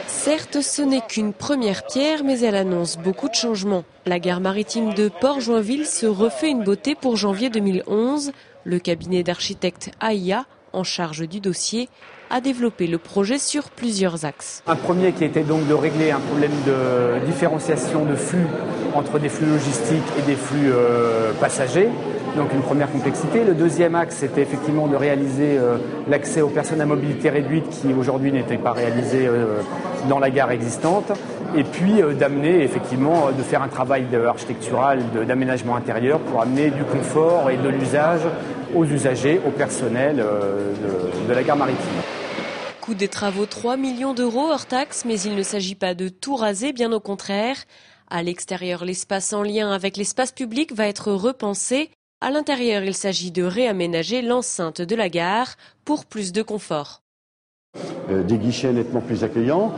Certes, ce n'est qu'une première pierre, mais elle annonce beaucoup de changements. La gare maritime de Port-Joinville se refait une beauté pour janvier 2011. Le cabinet d'architectes AIA, en charge du dossier, a développé le projet sur plusieurs axes. Un premier qui était donc de régler un problème de différenciation de flux entre des flux logistiques et des flux passagers. Donc une première complexité. Le deuxième axe, c'était effectivement de réaliser l'accès aux personnes à mobilité réduite qui aujourd'hui n'étaient pas réalisé dans la gare existante. Et puis d'amener effectivement, de faire un travail architectural d'aménagement intérieur pour amener du confort et de l'usage aux usagers, au personnel de la gare maritime. Coût des travaux 3 millions d'euros hors taxe, mais il ne s'agit pas de tout raser, bien au contraire. À l'extérieur, l'espace en lien avec l'espace public va être repensé. À l'intérieur, il s'agit de réaménager l'enceinte de la gare pour plus de confort. Des guichets nettement plus accueillants,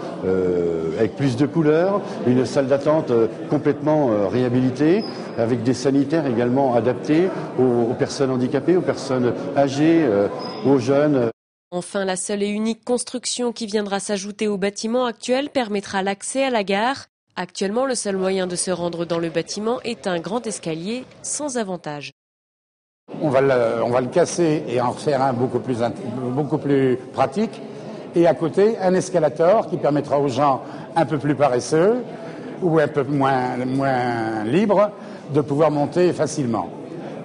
avec plus de couleurs, une salle d'attente complètement réhabilitée, avec des sanitaires également adaptés aux personnes handicapées, aux personnes âgées, aux jeunes. Enfin, la seule et unique construction qui viendra s'ajouter au bâtiment actuel permettra l'accès à la gare. Actuellement, le seul moyen de se rendre dans le bâtiment est un grand escalier sans avantage. On va le casser et en refaire un beaucoup plus pratique. Et à côté, un escalator qui permettra aux gens un peu plus paresseux ou un peu moins libres de pouvoir monter facilement.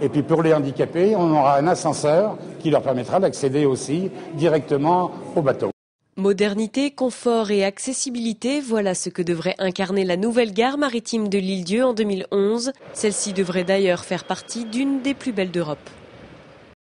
Et puis pour les handicapés, on aura un ascenseur qui leur permettra d'accéder aussi directement au bateau. Modernité, confort et accessibilité, voilà ce que devrait incarner la nouvelle gare maritime de l'Île-Dieu en 2011. Celle-ci devrait d'ailleurs faire partie d'une des plus belles d'Europe.